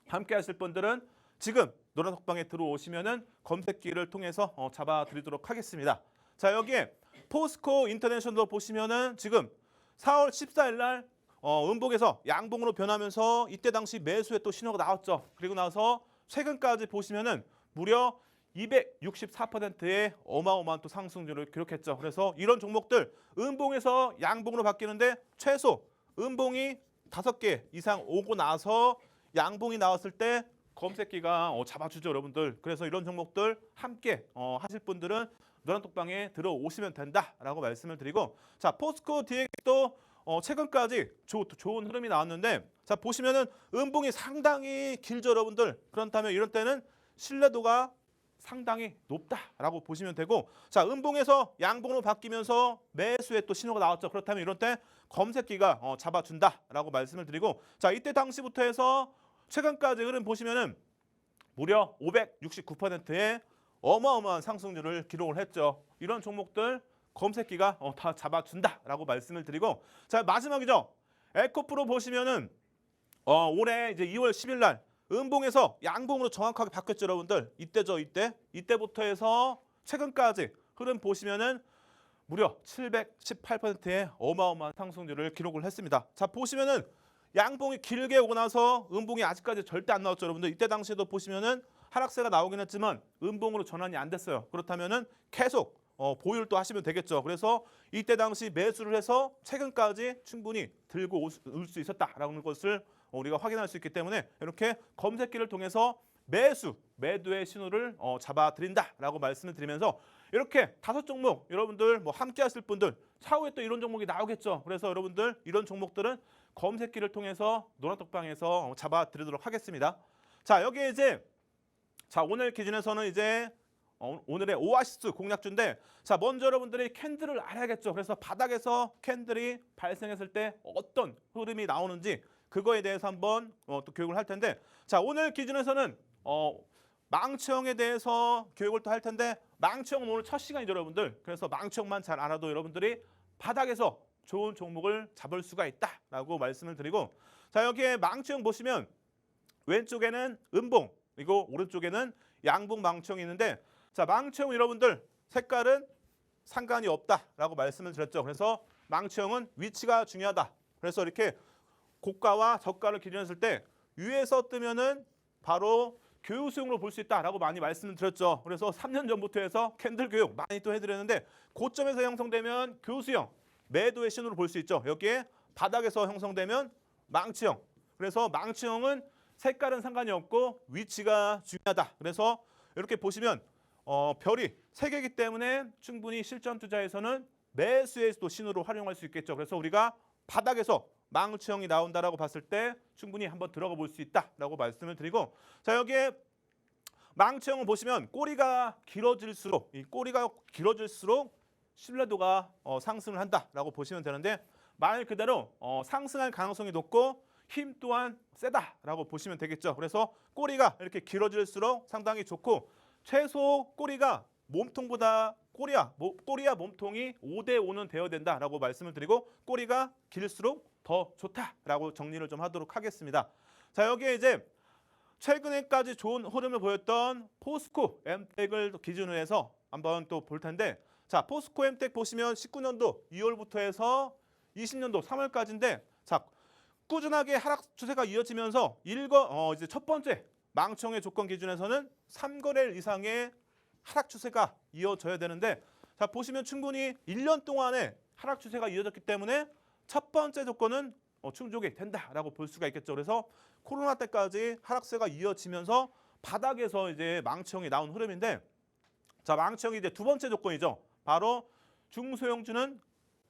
함께 하실 분들은 지금 노란톡방에 들어오시면은 검색기를 통해서 잡아드리도록 하겠습니다. 자, 여기에 포스코 인터내셔널도 보시면은 지금 4월 14일 날 음봉에서 양봉으로 변하면서 이때 당시 매수의 또 신호가 나왔죠. 그리고 나서 최근까지 보시면은 무려 264%의 어마어마한 또 상승률을 기록했죠. 그래서 이런 종목들 음봉에서 양봉으로 바뀌는데 최소 음봉이 5개 이상 오고 나서 양봉이 나왔을 때 검색기가 잡아주죠, 여러분들. 그래서 이런 종목들 함께 하실 분들은 노란톡방에 들어오시면 된다라고 말씀을 드리고, 자, 포스코 DX도 최근까지 좋은 흐름이 나왔는데, 자, 보시면은 음봉이 상당히 길죠, 여러분들. 그렇다면 이런 때는 신뢰도가 상당히 높다라고 보시면 되고, 자, 음봉에서 양봉으로 바뀌면서 매수의 또 신호가 나왔죠. 그렇다면 이런 때 검색기가 잡아준다라고 말씀을 드리고, 자, 이때 당시부터 해서 최근까지 흐름 보시면은 무려 569%의 어마어마한 상승률을 기록을 했죠. 이런 종목들 검색기가 다 잡아준다라고 말씀을 드리고, 자, 마지막이죠. 에코프로 보시면은 올해 이제 2월 10일 날 음봉에서 양봉으로 정확하게 바뀌었죠, 여러분들. 이때죠, 이때부터 해서 최근까지 흐름 보시면은 무려 718%의 어마어마한 상승률을 기록을 했습니다. 자, 보시면은 양봉이 길게 오고 나서 음봉이 아직까지 절대 안 나왔죠, 여러분들. 이때 당시에도 보시면은 하락세가 나오긴 했지만 음봉으로 전환이 안 됐어요. 그렇다면은 계속 보유를 또 하시면 되겠죠. 그래서 이때 당시 매수를 해서 최근까지 충분히 들고 올 수 있었다라는 것을 우리가 확인할 수 있기 때문에 이렇게 검색기를 통해서 매도의 신호를 잡아드린다라고 말씀을 드리면서, 이렇게 5종목 여러분들 뭐 함께 하실 분들 차후에 또 이런 종목이 나오겠죠. 그래서 여러분들 이런 종목들은 검색기를 통해서 노란톡방에서 잡아드리도록 하겠습니다. 자, 여기에 이제 오늘 기준에서는 이제 오늘의 오아시스 공략주인데, 자, 먼저 여러분들이 캔들을 알아야겠죠. 그래서 바닥에서 캔들이 발생했을 때 어떤 흐름이 나오는지 그거에 대해서 한번 또 교육을 할 텐데, 자, 오늘 기준에서는 망치형에 대해서 교육을 또 할 텐데, 망치형은 오늘 첫 시간이죠, 여러분들. 그래서 망치형만 잘 알아도 여러분들이 바닥에서 좋은 종목을 잡을 수가 있다라고 말씀을 드리고, 자, 여기에 망치형 보시면 왼쪽에는 음봉, 그리고 오른쪽에는 양봉 망치형이 있는데, 자, 망치형 여러분들 색깔은 상관이 없다라고 말씀을 드렸죠. 그래서 망치형은 위치가 중요하다. 그래서 이렇게 고가와 저가를 기준했을 때 위에서 뜨면은 바로 교육수용으로 볼 수 있다라고 많이 말씀을 드렸죠. 그래서 3년 전부터 해서 캔들 교육 많이 또 해드렸는데 고점에서 형성되면 교수형, 매도의 신호로 볼 수 있죠. 여기에 바닥에서 형성되면 망치형. 그래서 망치형은 색깔은 상관이 없고 위치가 중요하다. 그래서 이렇게 보시면 별이 3개이기 때문에 충분히 실전 투자에서는 매수의 또 신호로 활용할 수 있겠죠. 그래서 우리가 바닥에서 망치형이 나온다라고 봤을 때 충분히 한번 들어가 볼 수 있다라고 말씀을 드리고, 자 여기에 망치형을 보시면 꼬리가 길어질수록 이 꼬리가 길어질수록 신뢰도가 상승을 한다라고 보시면 되는데, 말 그대로 상승할 가능성이 높고 힘 또한 세다라고 보시면 되겠죠. 그래서 꼬리가 이렇게 길어질수록 상당히 좋고, 최소 꼬리가 몸통보다 꼬리와 몸통이 5대5는 되어야 된다라고 말씀을 드리고, 꼬리가 길수록 더 좋다라고 정리를 좀 하도록 하겠습니다. 자 여기에 이제 최근에까지 좋은 흐름을 보였던 포스코 엠텍을 기준으로 해서 한번 또 볼 텐데, 자 포스코 엠텍 보시면 19년도 2월부터 해서 20년도 3월까지인데, 자 꾸준하게 하락 추세가 이어지면서 이제 첫 번째 망치형의 조건 기준에서는 3거래일 이상의 하락 추세가 이어져야 되는데, 자 보시면 충분히 1년 동안의 하락 추세가 이어졌기 때문에 첫 번째 조건은 충족이 된다라고 볼 수가 있겠죠. 그래서 코로나 때까지 하락세가 이어지면서 바닥에서 이제 망치형이 나온 흐름인데, 자 망치형이 이제 두 번째 조건이죠. 바로 중소형주는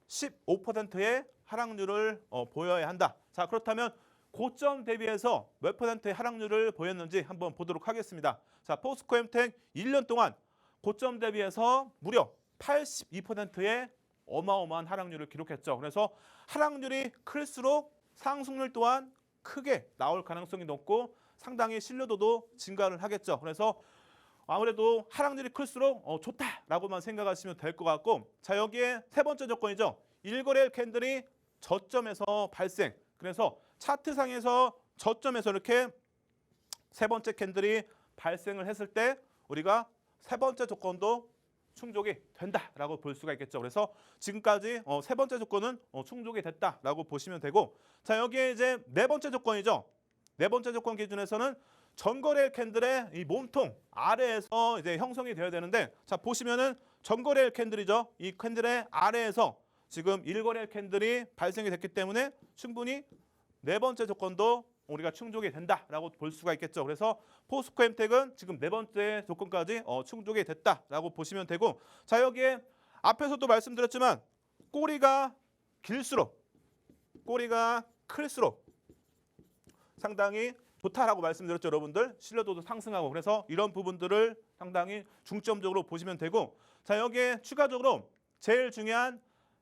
15%의 하락률을 보여야 한다. 자 그렇다면 고점 대비해서 몇 퍼센트의 하락률을 보였는지 한번 보도록 하겠습니다. 자 포스코 엠텍 1년 동안 고점 대비해서 무려 82%의 어마어마한 하락률을 기록했죠. 그래서 하락률이 클수록 상승률 또한 크게 나올 가능성이 높고 상당히 신뢰도도 증가를 하겠죠. 그래서 아무래도 하락률이 클수록 좋다라고만 생각하시면 될 것 같고, 자 여기에 세 번째 조건이죠. 1거래일 캔들이 저점에서 발생. 그래서 차트상에서 저점에서 이렇게 세 번째 캔들이 발생을 했을 때 우리가 세 번째 조건도 충족이 된다라고 볼 수가 있겠죠. 그래서 지금까지 세 번째 조건은 충족이 됐다라고 보시면 되고, 자 여기에 이제 네 번째 조건이죠. 네 번째 조건 기준에서는 전거래일 캔들의 이 몸통 아래에서 이제 형성이 되어야 되는데, 자 보시면은 전거래일 캔들이죠. 이 캔들의 아래에서 지금 1거래일 캔들이 발생이 됐기 때문에 충분히 네 번째 조건도 우리가 충족이 된다라고 볼 수가 있겠죠. 그래서 포스코 엠텍은 지금 네 번째 조건까지 충족이 됐다라고 보시면 되고, 자 여기에 앞에서도 말씀드렸지만 꼬리가 길수록 꼬리가 클수록 상당히 좋다라고 말씀드렸죠. 여러분들 신뢰도도 상승하고, 그래서 이런 부분들을 상당히 중점적으로 보시면 되고, 자 여기에 추가적으로 제일 중요한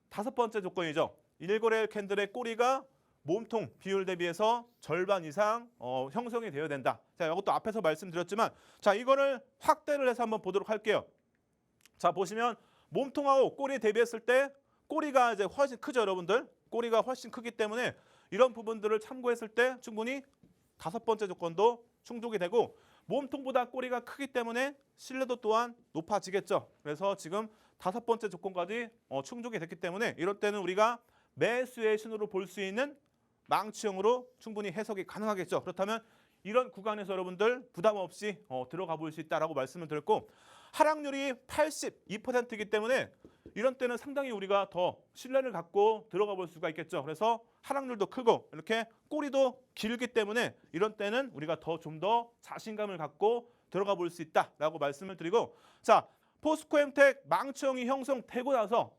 다섯 번째 조건이죠. 1거래일 캔들의 꼬리가 몸통 비율 대비해서 절반 이상 형성이 되어야 된다. 자, 이것도 앞에서 말씀드렸지만, 자 이거를 확대를 해서 한번 보도록 할게요. 자 보시면 몸통하고 꼬리 대비했을 때 꼬리가 이제 훨씬 크죠, 여러분들. 꼬리가 훨씬 크기 때문에 이런 부분들을 참고했을 때 충분히 다섯 번째 조건도 충족이 되고, 몸통보다 꼬리가 크기 때문에 신뢰도 또한 높아지겠죠. 그래서 지금 다섯 번째 조건까지 충족이 됐기 때문에 이럴 때는 우리가 매수의 신호로 볼 수 있는 망치형으로 충분히 해석이 가능하겠죠. 그렇다면 이런 구간에서 여러분들 부담 없이 들어가 볼 수 있다라고 말씀을 드렸고, 하락률이 82%이기 때문에 이런 때는 상당히 우리가 더 신뢰를 갖고 들어가 볼 수가 있겠죠. 그래서 하락률도 크고 이렇게 꼬리도 길기 때문에 이런 때는 우리가 좀 더 자신감을 갖고 들어가 볼 수 있다라고 말씀을 드리고, 자 포스코 엠텍 망치형이 형성되고 나서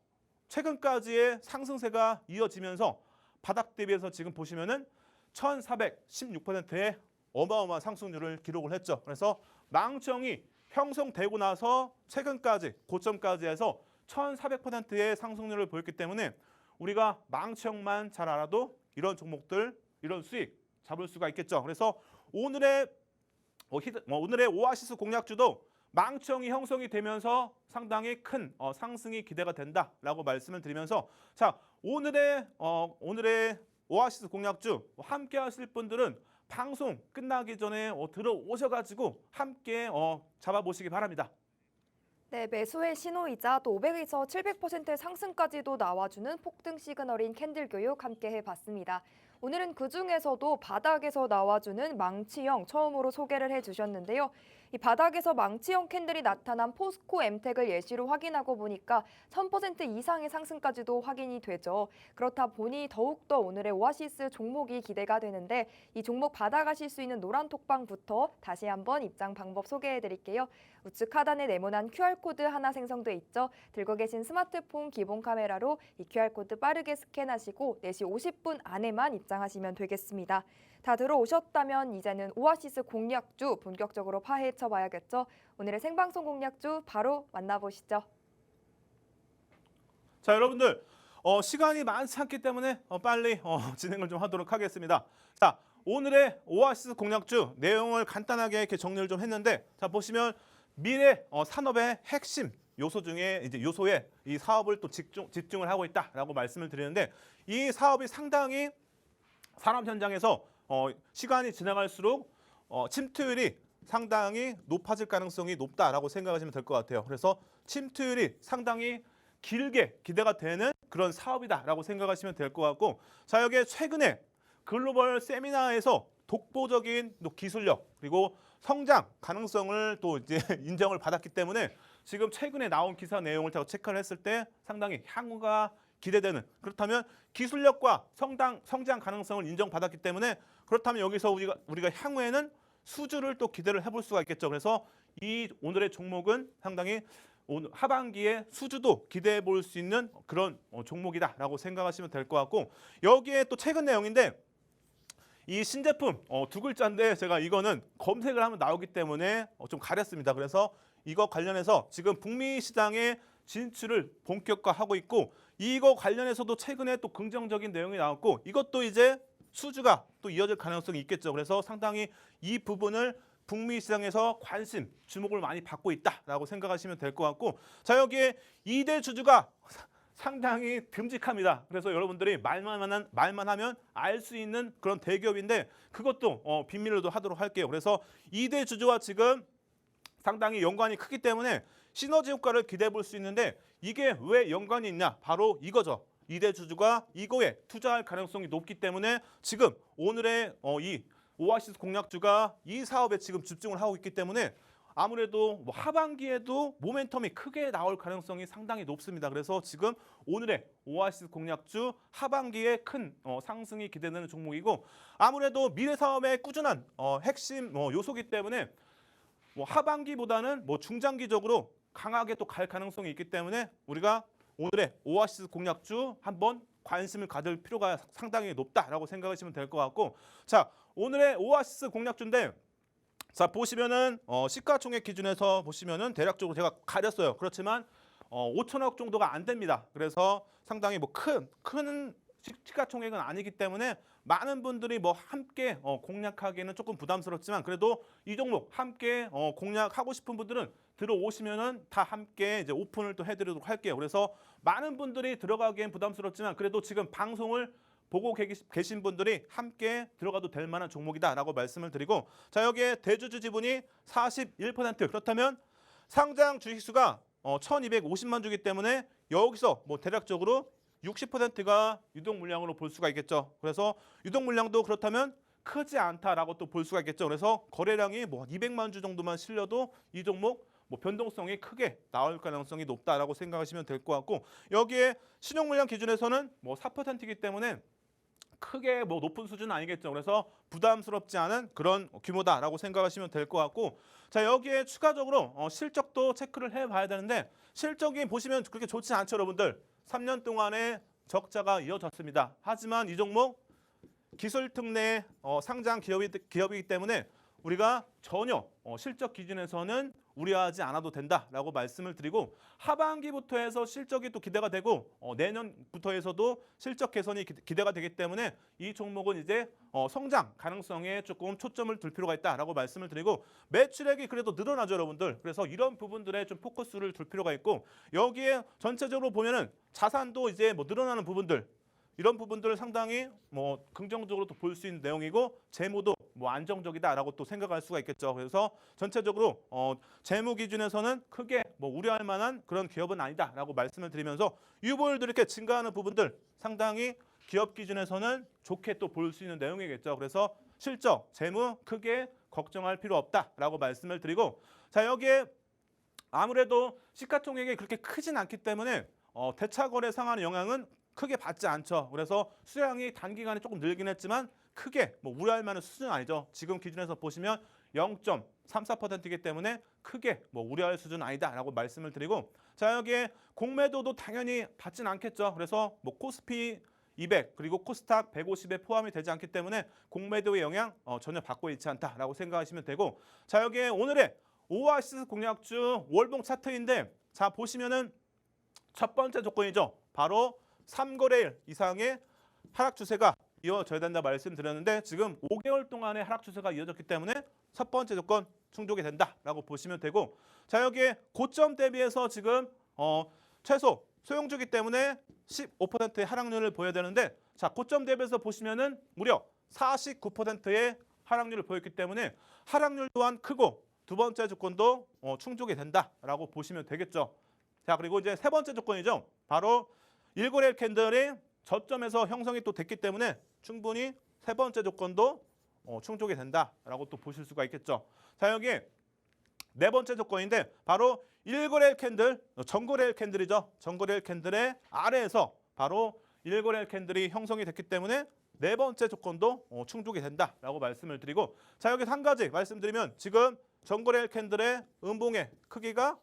최근까지의 상승세가 이어지면서 바닥 대비해서 지금 보시면은 1416%의 어마어마한 상승률을 기록을 했죠. 그래서 망치형이 형성되고 나서 최근까지 고점까지 해서 1400%의 상승률을 보였기 때문에 우리가 망치형만 잘 알아도 이런 종목들, 이런 수익 잡을 수가 있겠죠. 그래서 오늘의 오아시스 공략주도 망치형이 형성이 되면서 상당히 큰 상승이 기대가 된다라고 말씀을 드리면서, 자 오늘의 오아시스 공략주 함께 하실 분들은 방송 끝나기 전에 들어오셔가지고 함께 잡아보시기 바랍니다. 네, 매수의 신호이자 또 500에서 700% 상승까지도 나와주는 폭등 시그널인 캔들 교육 함께 해봤습니다. 오늘은 그중에서도 바닥에서 나와주는 망치형 처음으로 소개를 해주셨는데요. 이 바닥에서 망치형 캔들이 나타난 포스코 엠텍을 예시로 확인하고 보니까 1000% 이상의 상승까지도 확인이 되죠. 그렇다 보니 더욱더 오늘의 오아시스 종목이 기대가 되는데 이 종목 받아가실 수 있는 노란 톡방부터 다시 한번 입장 방법 소개해 드릴게요. 우측 하단에 네모난 QR코드 하나 생성돼 있죠. 들고 계신 스마트폰 기본 카메라로 이 QR코드 빠르게 스캔하시고 4시 50분 안에만 입장하시면 되겠습니다. 다 들어오셨다면 이제는 오아시스 공략주 본격적으로 파헤쳐 봐야겠죠. 오늘의 생방송 공략주 바로 만나보시죠. 자, 여러분들 시간이 많지 않기 때문에 빨리 진행을 좀 하도록 하겠습니다. 자, 오늘의 오아시스 공략주 내용을 간단하게 이렇게 정리를 좀 했는데, 자 보시면 미래 산업의 핵심 요소 중에 이제 요소에 이 사업을 또 집중을 하고 있다라고 말씀을 드리는데, 이 사업이 상당히 산업 현장에서 시간이 지나갈수록 침투율이 상당히 높아질 가능성이 높다라고 생각하시면 될 것 같아요. 그래서 침투율이 상당히 길게 기대가 되는 그런 사업이다라고 생각하시면 될 것 같고, 자 여기에 최근에 글로벌 세미나에서 독보적인 또 기술력 그리고 성장 가능성을 또 이제 인정을 받았기 때문에 지금 최근에 나온 기사 내용을 제가 체크를 했을 때 상당히 향후가 기대되는, 그렇다면 기술력과 성장 가능성을 인정받았기 때문에 그렇다면 여기서 우리가 향후에는 수주를 또 기대를 해볼 수가 있겠죠. 그래서 이 오늘의 종목은 상당히 오늘 하반기에 수주도 기대해 볼 수 있는 그런 종목이다라고 생각하시면 될 것 같고, 여기에 또 최근 내용인데 이 신제품 두 글자인데 제가 이거는 검색을 하면 나오기 때문에 좀 가렸습니다. 그래서 이거 관련해서 지금 북미 시장에 진출을 본격화하고 있고, 이거 관련해서도 최근에 또 긍정적인 내용이 나왔고, 이것도 이제 수주가 또 이어질 가능성이 있겠죠. 그래서 상당히 이 부분을 북미 시장에서 관심, 주목을 많이 받고 있다라고 생각하시면 될 것 같고, 자 여기에 2대 주주가 상당히 듬직합니다. 그래서 여러분들이 말만 하면 알 수 있는 그런 대기업인데 그것도 비밀로도 하도록 할게요. 그래서 2대 주주와 지금 상당히 연관이 크기 때문에 시너지 효과를 기대해 볼 수 있는데, 이게 왜 연관이 있냐? 바로 이거죠. 2대 주주가 이거에 투자할 가능성이 높기 때문에 지금 오늘의 이 오아시스 공략주가 이 사업에 지금 집중을 하고 있기 때문에 아무래도 뭐 하반기에도 모멘텀이 크게 나올 가능성이 상당히 높습니다. 그래서 지금 오늘의 오아시스 공략주 하반기에 큰 상승이 기대되는 종목이고, 아무래도 미래 사업의 꾸준한 핵심 요소기 때문에 뭐 하반기보다는 뭐 중장기적으로 강하게 또 갈 가능성이 있기 때문에 우리가 오늘의 오아시스 공략주 한번 관심을 가질 필요가 상당히 높다라고 생각하시면 될 것 같고, 자 오늘의 오아시스 공략주인데, 자 보시면은 시가총액 기준에서 보시면은 대략적으로 제가 가렸어요. 그렇지만 5천억 정도가 안 됩니다. 그래서 상당히 뭐 큰 시가총액은 아니기 때문에 많은 분들이 뭐 함께 공략하기에는 조금 부담스럽지만, 그래도 이 종목 함께 공략하고 싶은 분들은 들어오시면은 다 함께 이제 오픈을 또 해드리도록 할게요. 그래서 많은 분들이 들어가기엔 부담스럽지만 그래도 지금 방송을 보고 계신 분들이 함께 들어가도 될 만한 종목이다라고 말씀을 드리고, 자 여기에 대주주 지분이 41%, 그렇다면 상장 주식수가 1250만 주기 때문에 여기서 뭐 대략적으로 60%가 유동 물량으로 볼 수가 있겠죠. 그래서 유동 물량도 그렇다면 크지 않다라고 또 볼 수가 있겠죠. 그래서 거래량이 뭐 200만 주 정도만 실려도 이 종목 뭐 변동성이 크게 나올 가능성이 높다라고 생각하시면 될 것 같고, 여기에 신용 물량 기준에서는 뭐 4%이기 때문에 크게 뭐 높은 수준은 아니겠죠. 그래서 부담스럽지 않은 그런 규모다라고 생각하시면 될 것 같고, 자 여기에 추가적으로 실적도 체크를 해봐야 되는데, 실적이 보시면 그렇게 좋지 않죠, 여러분들. 3년 동안에 적자가 이어졌습니다. 하지만 이 종목 기술 특례 상장 기업이기 때문에 우리가 전혀 실적 기준에서는 우려하지 않아도 된다라고 말씀을 드리고, 하반기부터 해서 실적이 또 기대가 되고 내년부터 해서도 실적 개선이 기대가 되기 때문에 이 종목은 이제 성장 가능성에 조금 초점을 둘 필요가 있다라고 말씀을 드리고, 매출액이 그래도 늘어나죠, 여러분들. 그래서 이런 부분들에 좀 포커스를 둘 필요가 있고, 여기에 전체적으로 보면은 자산도 이제 뭐 늘어나는 부분들, 이런 부분들을 상당히 뭐 긍정적으로 또 볼 수 있는 내용이고 재무도 뭐 안정적이다라고 또 생각할 수가 있겠죠. 그래서 전체적으로 재무 기준에서는 크게 뭐 우려할 만한 그런 기업은 아니다라고 말씀을 드리면서 유보율도 이렇게 증가하는 부분들 상당히 기업 기준에서는 좋게 또 볼 수 있는 내용이겠죠. 그래서 실적, 재무 크게 걱정할 필요 없다라고 말씀을 드리고 자 여기에 아무래도 시가총액이 그렇게 크진 않기 때문에 대차거래 상한의 영향은 크게 받지 않죠. 그래서 수량이 단기간에 조금 늘긴 했지만 크게 뭐 우려할 만한 수준은 아니죠. 지금 기준에서 보시면 0.34%이기 때문에 크게 뭐 우려할 수준은 아니다라고 말씀을 드리고 자 여기에 공매도도 당연히 받진 않겠죠. 그래서 뭐 코스피 200 그리고 코스닥 150에 포함이 되지 않기 때문에 공매도의 영향 전혀 받고 있지 않다라고 생각하시면 되고 자 여기에 오늘의 오아시스 공략주 월봉 차트인데 자 보시면은 첫 번째 조건이죠. 바로 3거래일 이상의 하락 추세가 이어져야 된다 말씀드렸는데 지금 5개월 동안의 하락 추세가 이어졌기 때문에 첫 번째 조건 충족이 된다라고 보시면 되고 자 여기에 고점 대비해서 지금 최소 소형주기 때문에 15%의 하락률을 보여야 되는데 자 고점 대비해서 보시면은 무려 49%의 하락률을 보였기 때문에 하락률 또한 크고 두 번째 조건도 충족이 된다라고 보시면 되겠죠. 자 그리고 이제 세 번째 조건이죠. 바로 1거래일 캔들이 저점에서 형성이 또 됐기 때문에 충분히 세 번째 조건도 충족이 된다라고 또 보실 수가 있겠죠. 자 여기 네 번째 조건인데 바로 1거래일 캔들, 전거래일 캔들이죠. 전거래일 캔들의 아래에서 바로 1거래일 캔들이 형성이 됐기 때문에 네 번째 조건도 충족이 된다라고 말씀을 드리고 자 여기서 한 가지 말씀드리면 지금 전거래일 캔들의 음봉의 크기가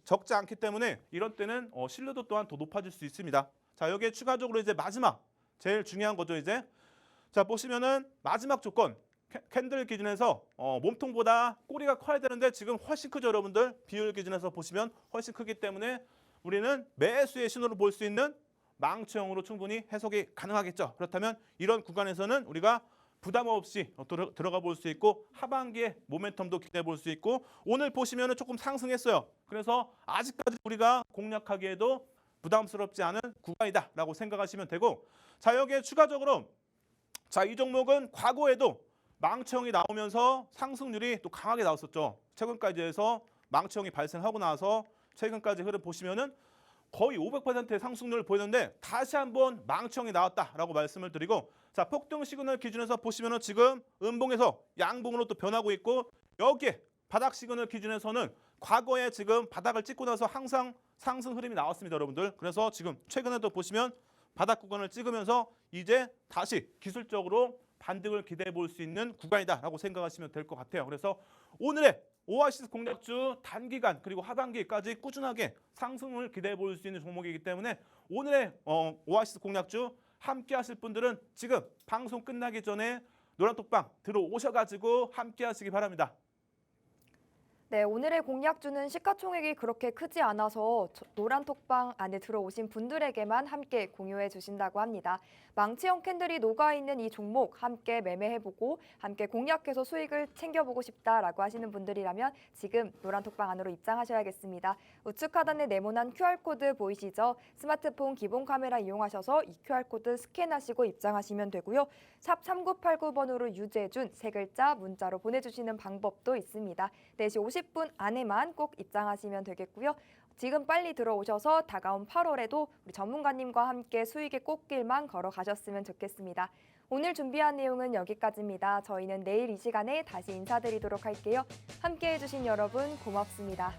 적지 않기 때문에 이런 때는 신뢰도 또한 더 높아질 수 있습니다. 자 여기에 추가적으로 이제 마지막 제일 중요한 거죠 이제 자 보시면은 마지막 조건 캔들 기준에서 몸통보다 꼬리가 커야 되는데 지금 훨씬 크죠 여러분들 비율 기준에서 보시면 훨씬 크기 때문에 우리는 매수의 신호를 볼 수 있는 망치형으로 충분히 해석이 가능하겠죠. 그렇다면 이런 구간에서는 우리가 부담 없이 들어가 볼 수 있고 하반기에 모멘텀도 기대해 볼 수 있고 오늘 보시면은 조금 상승했어요. 그래서 아직까지 우리가 공략하기에도 부담스럽지 않은 구간이다라고 생각하시면 되고 자 여기에 추가적으로 자 이 종목은 과거에도 망치형이 나오면서 상승률이 또 강하게 나왔었죠. 최근까지 해서 망치형이 발생하고 나서 최근까지 흐름 보시면은 거의 500%의 상승률을 보이는데 다시 한번 망치형이 나왔다라고 말씀을 드리고 자 폭등 시그널 기준에서 보시면은 지금 음봉에서 양봉으로 또 변하고 있고 여기에 바닥 시그널 기준에서는 과거에 지금 바닥을 찍고 나서 항상 상승 흐름이 나왔습니다 여러분들. 그래서 지금 최근에도 보시면 바닥 구간을 찍으면서 이제 다시 기술적으로 반등을 기대해 볼 수 있는 구간이다라고 생각하시면 될 것 같아요. 그래서 오늘의 오아시스 공략주 단기간 그리고 하반기까지 꾸준하게 상승을 기대해 볼 수 있는 종목이기 때문에 오늘의 오아시스 공략주 함께 하실 분들은 지금 방송 끝나기 전에 노란톡방 들어오셔가지고 함께 하시기 바랍니다. 네, 오늘의 공략주는 시가총액이 그렇게 크지 않아서 노란톡방 안에 들어오신 분들에게만 함께 공유해 주신다고 합니다. 망치형 캔들이 녹아있는 이 종목 함께 매매해보고 함께 공략해서 수익을 챙겨보고 싶다라고 하시는 분들이라면 지금 노란톡방 안으로 입장하셔야겠습니다. 우측 하단에 네모난 QR코드 보이시죠? 스마트폰 기본 카메라 이용하셔서 이 QR코드 스캔하시고 입장하시면 되고요. 샵 3989번으로 유재준 세 글자 문자로 보내주시는 방법도 있습니다. 4시 50분 안에만 꼭 입장하시면 되겠고요. 지금 빨리 들어오셔서 다가온 8월에도 우리 전문가님과 함께 수익의 꽃길만 걸어가셨으면 좋겠습니다. 오늘 준비한 내용은 여기까지입니다. 저희는 내일 이 시간에 다시 인사드리도록 할게요. 함께해 주신 여러분 고맙습니다.